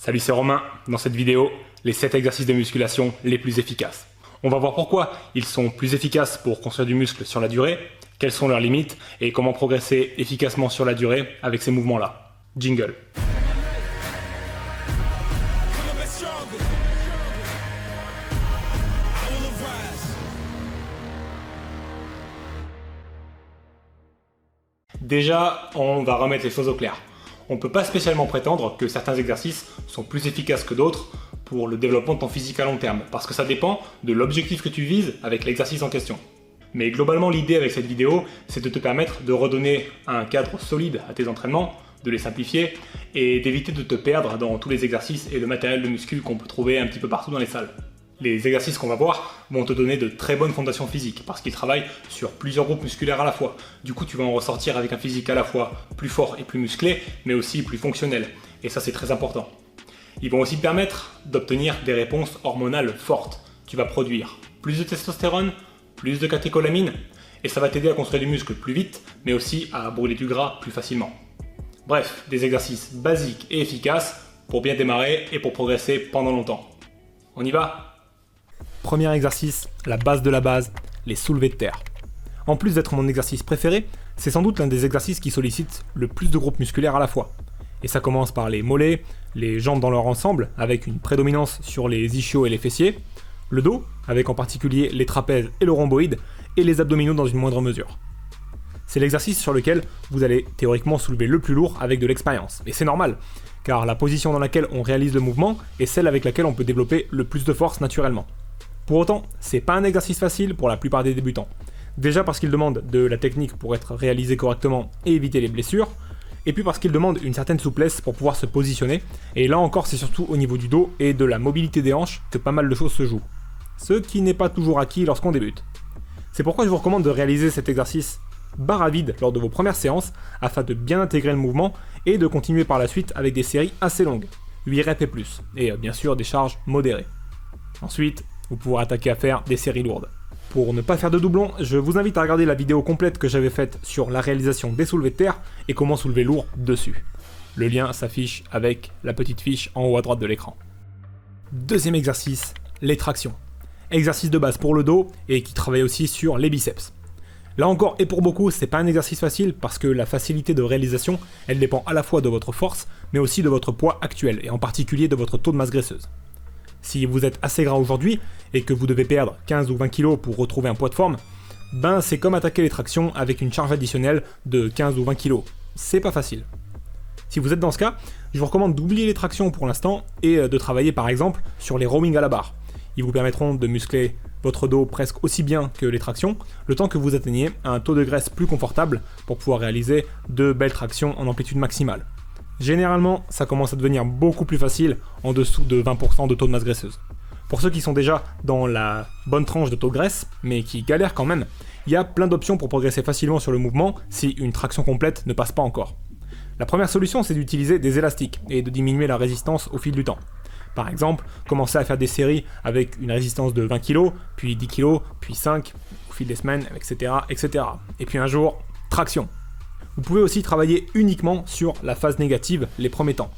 Salut, c'est Romain. Dans cette vidéo, les 7 exercices de musculation les plus efficaces. On va voir pourquoi ils sont plus efficaces pour construire du muscle sur la durée, quelles sont leurs limites et comment progresser efficacement sur la durée avec ces mouvements-là. Jingle. Déjà, on va remettre les choses au clair. On ne peut pas spécialement prétendre que certains exercices sont plus efficaces que d'autres pour le développement de ton physique à long terme, parce que ça dépend de l'objectif que tu vises avec l'exercice en question. Mais globalement, l'idée avec cette vidéo, c'est de te permettre de redonner un cadre solide à tes entraînements, de les simplifier et d'éviter de te perdre dans tous les exercices et le matériel de muscu qu'on peut trouver un petit peu partout dans les salles. Les exercices qu'on va voir vont te donner de très bonnes fondations physiques parce qu'ils travaillent sur plusieurs groupes musculaires à la fois. Du coup, tu vas en ressortir avec un physique à la fois plus fort et plus musclé, mais aussi plus fonctionnel. Et ça, c'est très important. Ils vont aussi te permettre d'obtenir des réponses hormonales fortes. Tu vas produire plus de testostérone, plus de catécholamine, et ça va t'aider à construire du muscle plus vite, mais aussi à brûler du gras plus facilement. Bref, des exercices basiques et efficaces pour bien démarrer et pour progresser pendant longtemps. On y va ? Premier exercice, la base de la base, les soulevés de terre. En plus d'être mon exercice préféré, c'est sans doute l'un des exercices qui sollicite le plus de groupes musculaires à la fois. Et ça commence par les mollets, les jambes dans leur ensemble, avec une prédominance sur les ischios et les fessiers, le dos, avec en particulier les trapèzes et le rhomboïde, et les abdominaux dans une moindre mesure. C'est l'exercice sur lequel vous allez théoriquement soulever le plus lourd avec de l'expérience. Et c'est normal, car la position dans laquelle on réalise le mouvement est celle avec laquelle on peut développer le plus de force naturellement. Pour autant, c'est pas un exercice facile pour la plupart des débutants. Déjà parce qu'il demande de la technique pour être réalisé correctement et éviter les blessures, et puis parce qu'il demande une certaine souplesse pour pouvoir se positionner, et là encore c'est surtout au niveau du dos et de la mobilité des hanches que pas mal de choses se jouent. Ce qui n'est pas toujours acquis lorsqu'on débute. C'est pourquoi je vous recommande de réaliser cet exercice barre à vide lors de vos premières séances, afin de bien intégrer le mouvement et de continuer par la suite avec des séries assez longues, 8 reps et plus, et bien sûr des charges modérées. Ensuite, vous pourrez attaquer à faire des séries lourdes. Pour ne pas faire de doublons, je vous invite à regarder la vidéo complète que j'avais faite sur la réalisation des soulevés de terre et comment soulever lourd dessus. Le lien s'affiche avec la petite fiche en haut à droite de l'écran. Deuxième exercice, les tractions. Exercice de base pour le dos et qui travaille aussi sur les biceps. Là encore, et pour beaucoup, c'est pas un exercice facile parce que la facilité de réalisation, elle dépend à la fois de votre force, mais aussi de votre poids actuel et en particulier de votre taux de masse graisseuse. Si vous êtes assez gras aujourd'hui et que vous devez perdre 15 ou 20 kg pour retrouver un poids de forme, ben c'est comme attaquer les tractions avec une charge additionnelle de 15 ou 20 kg. C'est pas facile. Si vous êtes dans ce cas, je vous recommande d'oublier les tractions pour l'instant et de travailler par exemple sur les rowing à la barre. Ils vous permettront de muscler votre dos presque aussi bien que les tractions, le temps que vous atteigniez un taux de graisse plus confortable pour pouvoir réaliser de belles tractions en amplitude maximale. Généralement, ça commence à devenir beaucoup plus facile en dessous de 20% de taux de masse graisseuse. Pour ceux qui sont déjà dans la bonne tranche de taux de graisse, mais qui galèrent quand même, il y a plein d'options pour progresser facilement sur le mouvement si une traction complète ne passe pas encore. La première solution, c'est d'utiliser des élastiques et de diminuer la résistance au fil du temps. Par exemple, commencer à faire des séries avec une résistance de 20 kg, puis 10 kg, puis 5, au fil des semaines, etc., etc. Et puis un jour, traction. Vous pouvez aussi travailler uniquement sur la phase négative les premiers temps.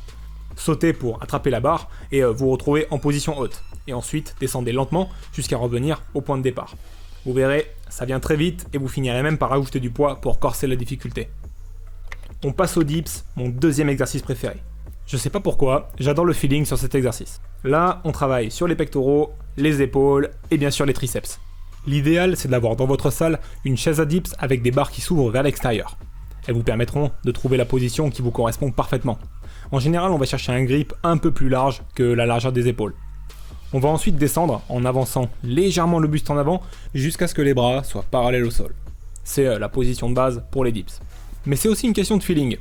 Sautez pour attraper la barre et vous retrouver en position haute. Et ensuite, descendez lentement jusqu'à revenir au point de départ. Vous verrez, ça vient très vite et vous finirez même par ajouter du poids pour corser la difficulté. On passe aux dips, mon deuxième exercice préféré. Je sais pas pourquoi, j'adore le feeling sur cet exercice. Là, on travaille sur les pectoraux, les épaules et bien sûr les triceps. L'idéal, c'est d'avoir dans votre salle une chaise à dips avec des barres qui s'ouvrent vers l'extérieur. Elles vous permettront de trouver la position qui vous correspond parfaitement. En général, on va chercher un grip un peu plus large que la largeur des épaules. On va ensuite descendre en avançant légèrement le buste en avant jusqu'à ce que les bras soient parallèles au sol. C'est la position de base pour les dips. Mais c'est aussi une question de feeling.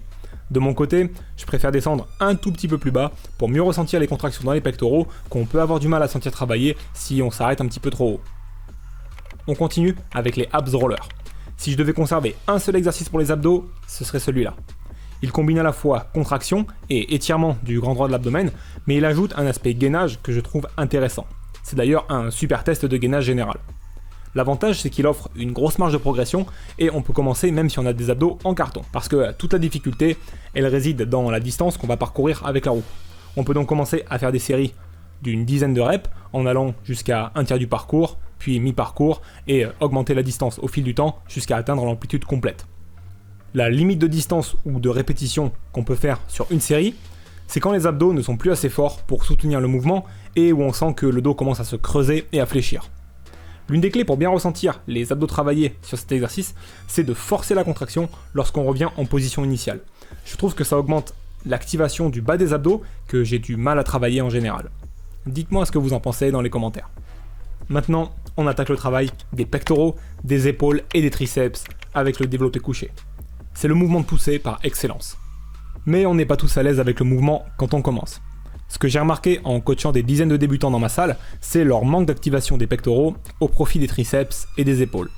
De mon côté, je préfère descendre un tout petit peu plus bas pour mieux ressentir les contractions dans les pectoraux qu'on peut avoir du mal à sentir travailler si on s'arrête un petit peu trop haut. On continue avec les abs rollers. Si je devais conserver un seul exercice pour les abdos, ce serait celui-là. Il combine à la fois contraction et étirement du grand droit de l'abdomen, mais il ajoute un aspect gainage que je trouve intéressant. C'est d'ailleurs un super test de gainage général. L'avantage, c'est qu'il offre une grosse marge de progression et on peut commencer même si on a des abdos en carton, parce que toute la difficulté, elle réside dans la distance qu'on va parcourir avec la roue. On peut donc commencer à faire des séries d'une dizaine de reps en allant jusqu'à un tiers du parcours, puis mi-parcours, et augmenter la distance au fil du temps jusqu'à atteindre l'amplitude complète. La limite de distance ou de répétition qu'on peut faire sur une série, c'est quand les abdos ne sont plus assez forts pour soutenir le mouvement et où on sent que le dos commence à se creuser et à fléchir. L'une des clés pour bien ressentir les abdos travaillés sur cet exercice, c'est de forcer la contraction lorsqu'on revient en position initiale. Je trouve que ça augmente l'activation du bas des abdos que j'ai du mal à travailler en général. Dites-moi ce que vous en pensez dans les commentaires. Maintenant, on attaque le travail des pectoraux, des épaules et des triceps avec le développé couché. C'est le mouvement de poussée par excellence. Mais on n'est pas tous à l'aise avec le mouvement quand on commence. Ce que j'ai remarqué en coachant des dizaines de débutants dans ma salle, c'est leur manque d'activation des pectoraux au profit des triceps et des épaules.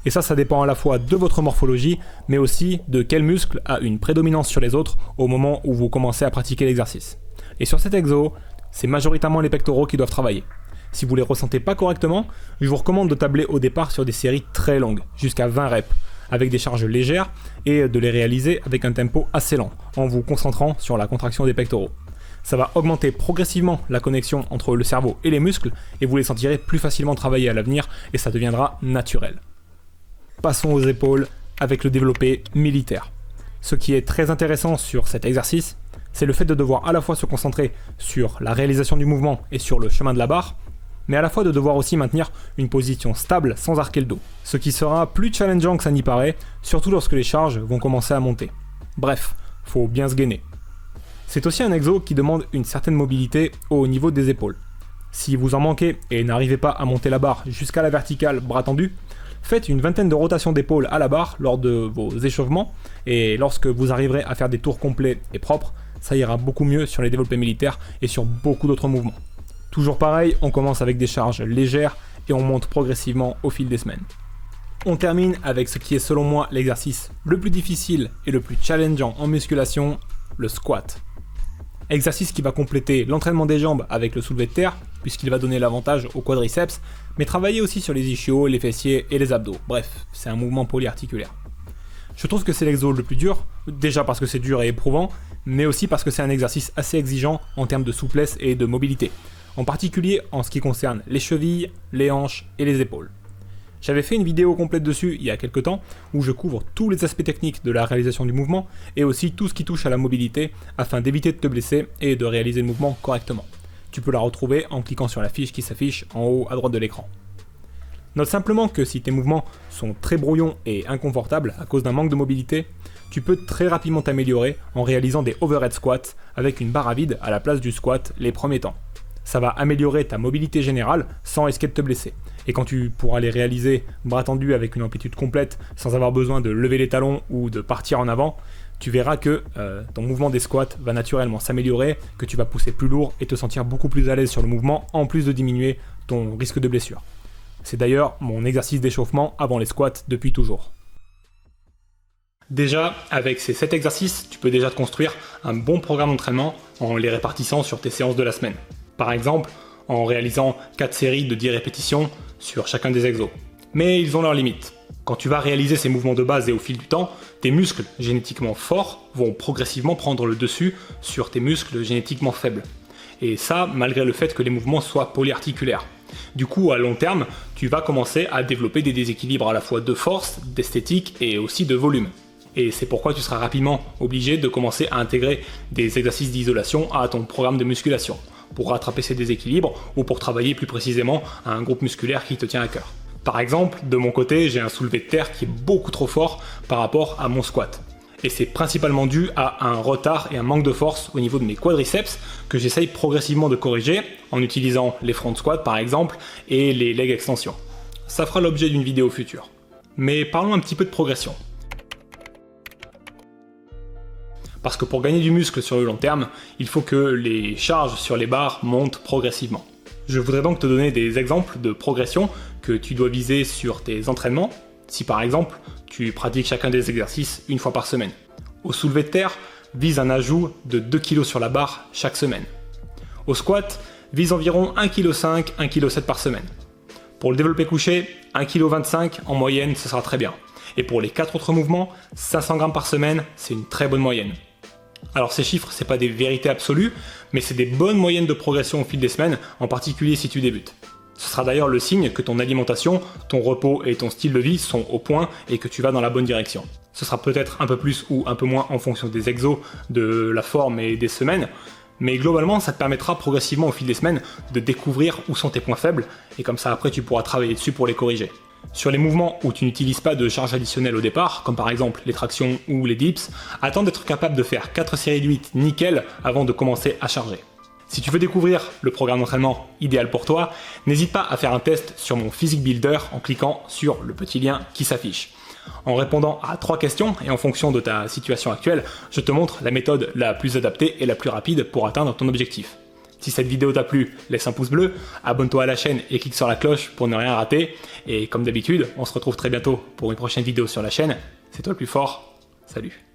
Et ça dépend à la fois de votre morphologie, mais aussi de quel muscle a une prédominance sur les autres au moment où vous commencez à pratiquer l'exercice. Et sur cet exo, c'est majoritairement les pectoraux qui doivent travailler. Si vous les ressentez pas correctement, je vous recommande de tabler au départ sur des séries très longues, jusqu'à 20 reps, avec des charges légères, et de les réaliser avec un tempo assez lent, en vous concentrant sur la contraction des pectoraux. Ça va augmenter progressivement la connexion entre le cerveau et les muscles, et vous les sentirez plus facilement travailler à l'avenir, et ça deviendra naturel. Passons aux épaules avec le développé militaire. Ce qui est très intéressant sur cet exercice, c'est le fait de devoir à la fois se concentrer sur la réalisation du mouvement et sur le chemin de la barre, mais à la fois de devoir aussi maintenir une position stable sans arquer le dos, ce qui sera plus challengeant que ça n'y paraît, surtout lorsque les charges vont commencer à monter. Bref, faut bien se gainer. C'est aussi un exo qui demande une certaine mobilité au niveau des épaules. Si vous en manquez et n'arrivez pas à monter la barre jusqu'à la verticale bras tendus, faites une vingtaine de rotations d'épaule à la barre lors de vos échauffements, et lorsque vous arriverez à faire des tours complets et propres, ça ira beaucoup mieux sur les développés militaires et sur beaucoup d'autres mouvements. Toujours pareil, on commence avec des charges légères et on monte progressivement au fil des semaines. On termine avec ce qui est selon moi l'exercice le plus difficile et le plus challengeant en musculation, le squat. Exercice qui va compléter l'entraînement des jambes avec le soulevé de terre, puisqu'il va donner l'avantage aux quadriceps, mais travailler aussi sur les ischios, les fessiers et les abdos. Bref, c'est un mouvement polyarticulaire. Je trouve que c'est l'exo le plus dur, déjà parce que c'est dur et éprouvant, mais aussi parce que c'est un exercice assez exigeant en termes de souplesse et de mobilité, en particulier en ce qui concerne les chevilles, les hanches et les épaules. J'avais fait une vidéo complète dessus il y a quelques temps, où je couvre tous les aspects techniques de la réalisation du mouvement, et aussi tout ce qui touche à la mobilité, afin d'éviter de te blesser et de réaliser le mouvement correctement. Tu peux la retrouver en cliquant sur la fiche qui s'affiche en haut à droite de l'écran. Note simplement que si tes mouvements sont très brouillons et inconfortables à cause d'un manque de mobilité, tu peux très rapidement t'améliorer en réalisant des overhead squats avec une barre à vide à la place du squat les premiers temps. Ça va améliorer ta mobilité générale sans risquer de te blesser. Et quand tu pourras les réaliser bras tendus avec une amplitude complète sans avoir besoin de lever les talons ou de partir en avant, tu verras que ton mouvement des squats va naturellement s'améliorer, que tu vas pousser plus lourd et te sentir beaucoup plus à l'aise sur le mouvement, en plus de diminuer ton risque de blessure. C'est d'ailleurs mon exercice d'échauffement avant les squats depuis toujours. Déjà, avec ces 7 exercices, tu peux déjà te construire un bon programme d'entraînement en les répartissant sur tes séances de la semaine. Par exemple, en réalisant 4 séries de 10 répétitions sur chacun des exos. Mais ils ont leurs limites. Quand tu vas réaliser ces mouvements de base et au fil du temps, tes muscles génétiquement forts vont progressivement prendre le dessus sur tes muscles génétiquement faibles. Et ça, malgré le fait que les mouvements soient polyarticulaires. Du coup, à long terme, tu vas commencer à développer des déséquilibres à la fois de force, d'esthétique et aussi de volume. Et c'est pourquoi tu seras rapidement obligé de commencer à intégrer des exercices d'isolation à ton programme de musculation, pour rattraper ces déséquilibres ou pour travailler plus précisément à un groupe musculaire qui te tient à cœur. Par exemple, de mon côté, j'ai un soulevé de terre qui est beaucoup trop fort par rapport à mon squat. Et c'est principalement dû à un retard et un manque de force au niveau de mes quadriceps que j'essaye progressivement de corriger en utilisant les front squats par exemple et les leg extensions. Ça fera l'objet d'une vidéo future. Mais parlons un petit peu de progression. Parce que pour gagner du muscle sur le long terme, il faut que les charges sur les barres montent progressivement. Je voudrais donc te donner des exemples de progression que tu dois viser sur tes entraînements, si par exemple tu pratiques chacun des exercices une fois par semaine. Au soulevé de terre, vise un ajout de 2 kg sur la barre chaque semaine. Au squat, vise environ 1,5 kg, 1,7 kg par semaine. Pour le développé couché, 1,25 kg en moyenne, ce sera très bien. Et pour les 4 autres mouvements, 500 g par semaine, c'est une très bonne moyenne. Alors ces chiffres, c'est pas des vérités absolues, mais c'est des bonnes moyennes de progression au fil des semaines, en particulier si tu débutes. Ce sera d'ailleurs le signe que ton alimentation, ton repos et ton style de vie sont au point et que tu vas dans la bonne direction. Ce sera peut-être un peu plus ou un peu moins en fonction des exos, de la forme et des semaines, mais globalement ça te permettra progressivement au fil des semaines de découvrir où sont tes points faibles, et comme ça après tu pourras travailler dessus pour les corriger. Sur les mouvements où tu n'utilises pas de charge additionnelle au départ, comme par exemple les tractions ou les dips, attends d'être capable de faire 4 séries de 8 nickel avant de commencer à charger. Si tu veux découvrir le programme d'entraînement idéal pour toi, n'hésite pas à faire un test sur mon Physique Builder en cliquant sur le petit lien qui s'affiche. En répondant à 3 questions et en fonction de ta situation actuelle, je te montre la méthode la plus adaptée et la plus rapide pour atteindre ton objectif. Si cette vidéo t'a plu, laisse un pouce bleu, abonne-toi à la chaîne et clique sur la cloche pour ne rien rater. Et comme d'habitude, on se retrouve très bientôt pour une prochaine vidéo sur la chaîne. C'est toi le plus fort. Salut.